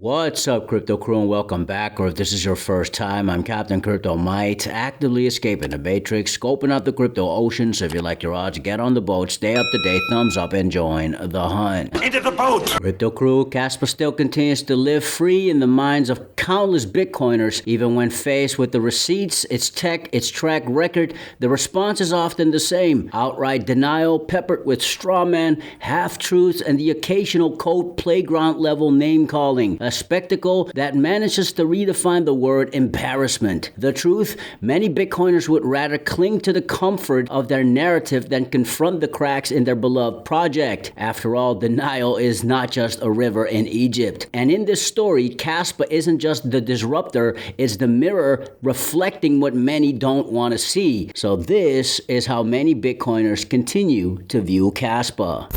What's up, Crypto Crew, and welcome back. Or if this is your first time, I'm Captain Crypto Mite, actively escaping the Matrix, scoping out the crypto ocean. So if you like your odds, get on the boat, stay up to date, thumbs up, and join the hunt. Into the boat! Crypto Crew, Caspa still continues to live free in the minds of countless Bitcoiners. Even when faced with the receipts, its tech, its track record, the response is often the same. Outright denial, peppered with straw man, half-truths, and the occasional code playground level name-calling. A spectacle that manages to redefine the word embarrassment. The truth, many Bitcoiners would rather cling to the comfort of their narrative than confront the cracks in their beloved project. After all, denial is not just a river in Egypt. And in this story, Kaspa isn't just the disruptor, it's the mirror reflecting what many don't want to see. So this is how many Bitcoiners continue to view Kaspa.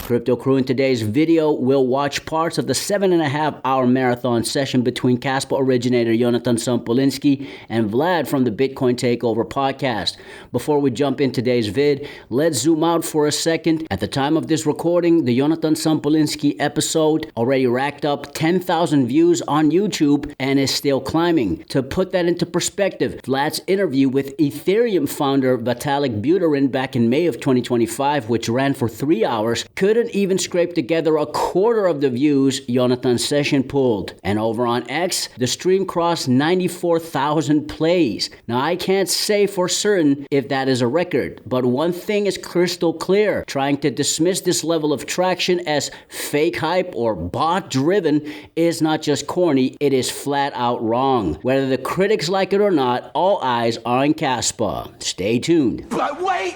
Crypto Crew, in today's video, we'll watch parts of the 7.5-hour marathon session between Kaspa originator Yonatan Sompoplionsky and Vlad from the Bitcoin Takeover Podcast. Before we jump in today's vid, let's zoom out for a second. At the time of this recording, the Yonatan Sompolinsky episode already racked up 10,000 views on YouTube and is still climbing. To put that into perspective, Vlad's interview with Ethereum founder Vitalik Buterin back in May of 2025, which ran for 3 hours, couldn't even scrape together a quarter of the views Yonatan's session pulled. And over on X, the stream crossed 94,000 plays. Now, I can't say for certain if that is a record, but one thing is crystal clear. Trying to dismiss this level of traction as fake hype or bot-driven is not just corny, it is flat out wrong. Whether the critics like it or not, all eyes are on Kaspa. Stay tuned. But wait!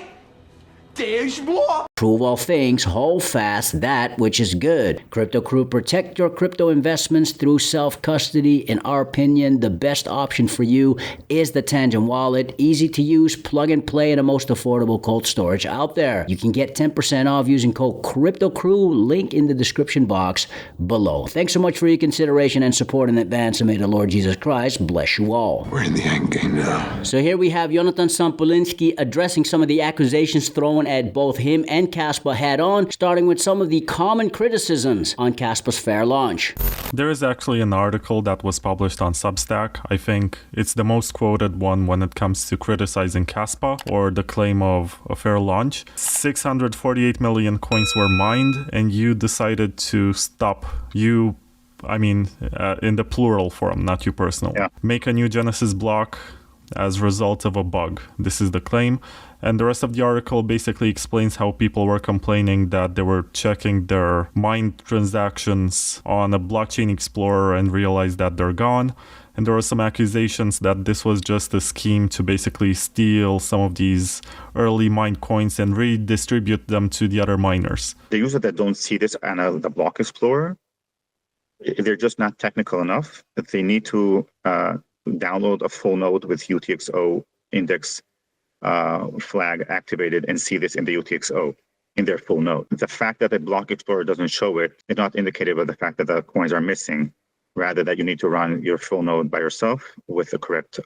There's more! Prove all things, hold fast that which is good. Crypto Crew, protect your crypto investments through self-custody. In our opinion, the best option for you is the Tangent wallet. Easy to use, plug and play, and the most affordable cold storage out there. You can get 10% off using code Crypto Crew, link in the description box below. Thanks so much for your consideration and support in advance, and may the Lord Jesus Christ bless you all. We're in the end game now. So here we have Yonatan Sompolinsky addressing some of the accusations thrown at both him and Kaspa head on, starting with some of the common criticisms on Kaspa's fair launch. There is actually an article that was published on Substack. I think it's the most quoted one when it comes to criticizing Kaspa or the claim of a fair launch. 648 million coins were mined, and you decided to stop. In the plural form, not you personal. Yeah. Make a new Genesis block as a result of a bug. This is the claim. And the rest of the article basically explains how people were complaining that they were checking their mined transactions on a blockchain explorer and realized that they're gone. And there were some accusations that this was just a scheme to basically steal some of these early mined coins and redistribute them to the other miners. The users that don't see this on the block explorer, they're just not technical enough. That they need to download a full node with UTXO index flag activated and see this in the UTXO in their full node. The fact that the block explorer doesn't show it is not indicative of the fact that the coins are missing. Rather, that you need to run your full node by yourself with the correct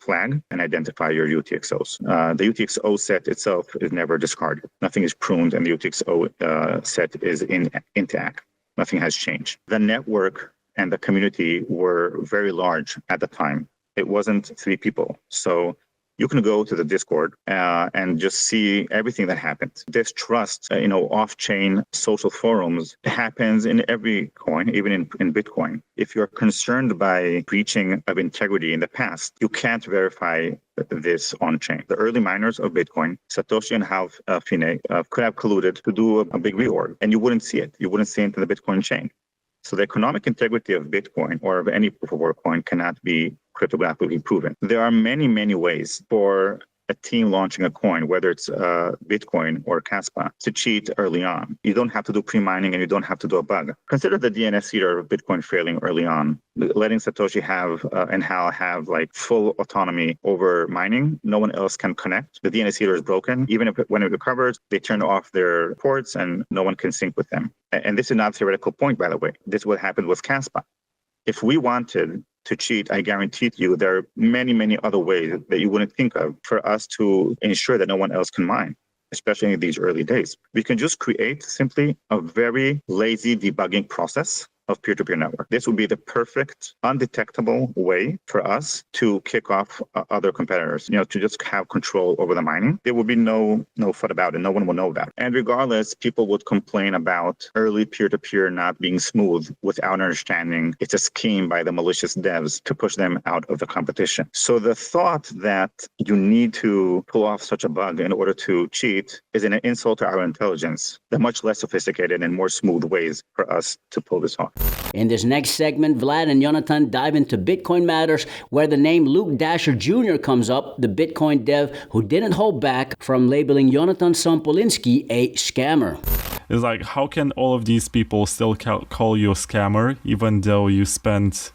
flag and identify your UTXOs. The UTXO set itself is never discarded. Nothing is pruned, and the UTXO set is intact. Nothing has changed. The network and the community were very large at the time. It wasn't 3 people. So You can go to the Discord and just see everything that happens. This trust, off-chain social forums happens in every coin, even in Bitcoin. If you're concerned by breaching of integrity in the past, you can't verify this on-chain. The early miners of Bitcoin, Satoshi and Hal Finney, could have colluded to do a big reorg, and you wouldn't see it. You wouldn't see it in the Bitcoin chain. So the economic integrity of Bitcoin or of any proof of work coin cannot be cryptographically proven. There are many, many ways for a team launching a coin, whether it's Bitcoin or Caspa, to cheat early on. You don't have to do pre-mining and you don't have to do a bug. Consider the DNS seeder of Bitcoin failing early on, letting Satoshi have and Hal have like full autonomy over mining. No one else can connect. The DNS seeder is broken. Even when it recovers, they turn off their ports and no one can sync with them. And this is not a theoretical point, by the way. This is what happened with Caspa. If we wanted to cheat, I guarantee you there are many, many other ways that you wouldn't think of for us to ensure that no one else can mine, especially in these early days. We can just create simply a very lazy debugging process of peer-to-peer network. This would be the perfect, undetectable way for us to kick off other competitors, to just have control over the mining. There will be no FUD about it. No one will know about it. And regardless, people would complain about early peer-to-peer not being smooth without understanding it's a scheme by the malicious devs to push them out of the competition. So the thought that you need to pull off such a bug in order to cheat is an insult to our intelligence. There are much less sophisticated and more smooth ways for us to pull this off. In this next segment, Vlad and Yonatan dive into Bitcoin matters, where the name Luke Dasher Jr. comes up, the Bitcoin dev who didn't hold back from labeling Yonatan Sompolinsky a scammer. It's like, how can all of these people still call you a scammer, even though you spent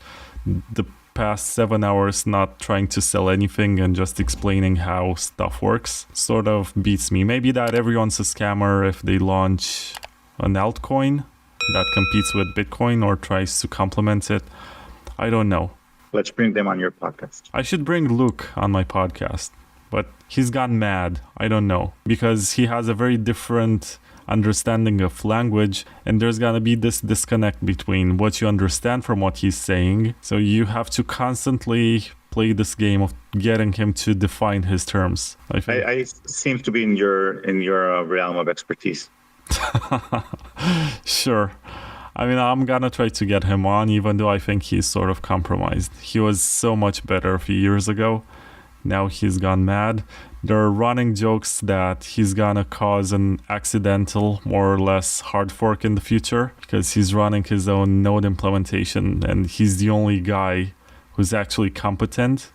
the past 7 hours not trying to sell anything and just explaining how stuff works? Sort of beats me. Maybe that everyone's a scammer if they launch an altcoin that competes with Bitcoin or tries to complement it. I don't know. Let's bring them on your podcast. I should bring Luke on my podcast, but he's gone mad. I don't know, because he has a very different understanding of language, and there's gonna be this disconnect between what you understand from what he's saying. So you have to constantly play this game of getting him to define his terms. I seem to be in your realm of expertise. Sure. I mean, I'm gonna try to get him on, even though I think he's sort of compromised. He was so much better a few years ago. Now he's gone mad. There are running jokes that he's gonna cause an accidental, more or less, hard fork in the future because he's running his own node implementation and he's the only guy who's actually competent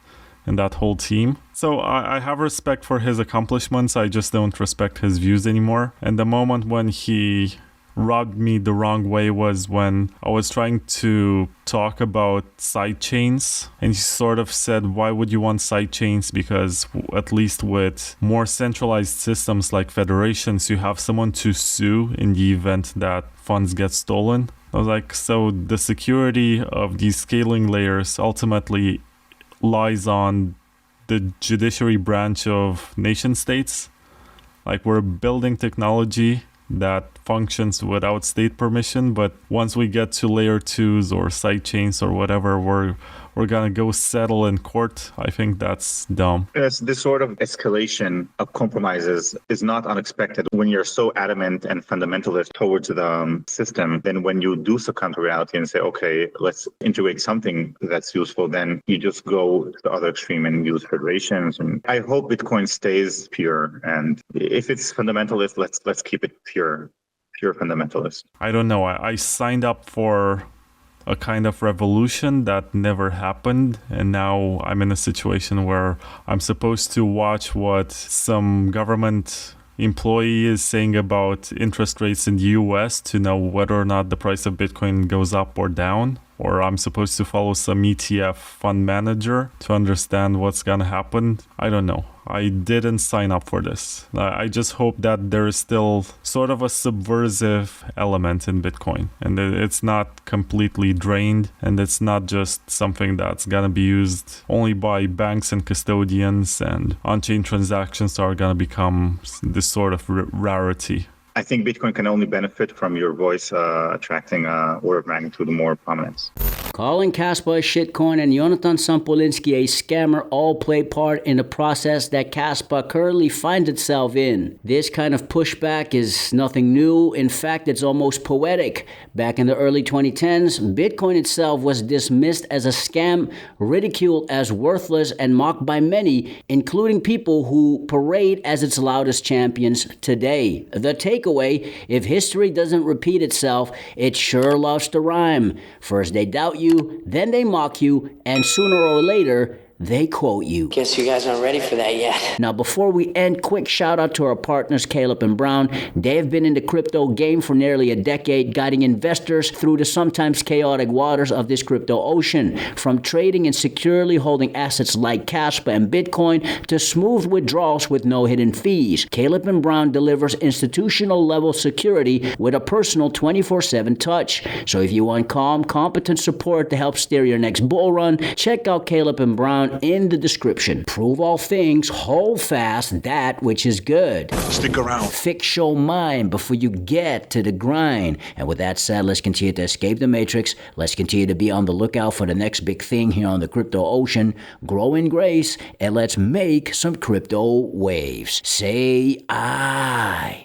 in that whole team. So I have respect for his accomplishments. I just don't respect his views anymore. And the moment when he rubbed me the wrong way was when I was trying to talk about sidechains, and he sort of said, why would you want sidechains? Because at least with more centralized systems like federations, you have someone to sue in the event that funds get stolen. I was like, so the security of these scaling layers ultimately lies on the judiciary branch of nation states. Like, we're building technology that functions without state permission, but once we get to layer 2s or sidechains or whatever, we're gonna go settle in court. I think that's dumb. Yes, this sort of escalation of compromises is not unexpected when you're so adamant and fundamentalist towards the system. Then when you do succumb to reality and say, okay, let's integrate something that's useful, then you just go to the other extreme and use federations. And I hope Bitcoin stays pure. And if it's fundamentalist, let's keep it pure fundamentalist. I don't know. I signed up for a kind of revolution that never happened, and now I'm in a situation where I'm supposed to watch what some government employee is saying about interest rates in the US to know whether or not the price of Bitcoin goes up or down, or I'm supposed to follow some ETF fund manager to understand what's gonna happen. I don't know. I didn't sign up for this. I just hope that there is still sort of a subversive element in Bitcoin, and it's not completely drained, and it's not just something that's gonna be used only by banks and custodians, and on-chain transactions are gonna become this sort of rarity. I think Bitcoin can only benefit from your voice attracting order of magnitude more prominence. Calling Kaspa a shitcoin and Yonatan Sompolinsky a scammer all play part in the process that Kaspa currently finds itself in. This kind of pushback is nothing new. In fact, it's almost poetic. Back in the early 2010s, Bitcoin itself was dismissed as a scam, ridiculed as worthless, and mocked by many, including people who parade as its loudest champions today. The takeaway: if history doesn't repeat itself, it sure loves to rhyme. First they doubt you, then they mock you, and sooner or later, they quote you. Guess you guys aren't ready for that yet. Now, before we end, quick shout out to our partners, Caleb and Brown. They've been in the crypto game for nearly a decade, guiding investors through the sometimes chaotic waters of this crypto ocean. From trading and securely holding assets like Caspa and Bitcoin to smooth withdrawals with no hidden fees, Caleb and Brown delivers institutional level security with a personal 24/7 touch. So if you want calm, competent support to help steer your next bull run, check out Caleb and Brown in the description. Prove all things, hold fast that which is good. Stick around. Fix your mind before you get to the grind. And with that said, let's continue to escape the matrix. Let's continue to be on the lookout for the next big thing here on the crypto ocean. Grow in grace, and let's make some crypto waves. Say aye.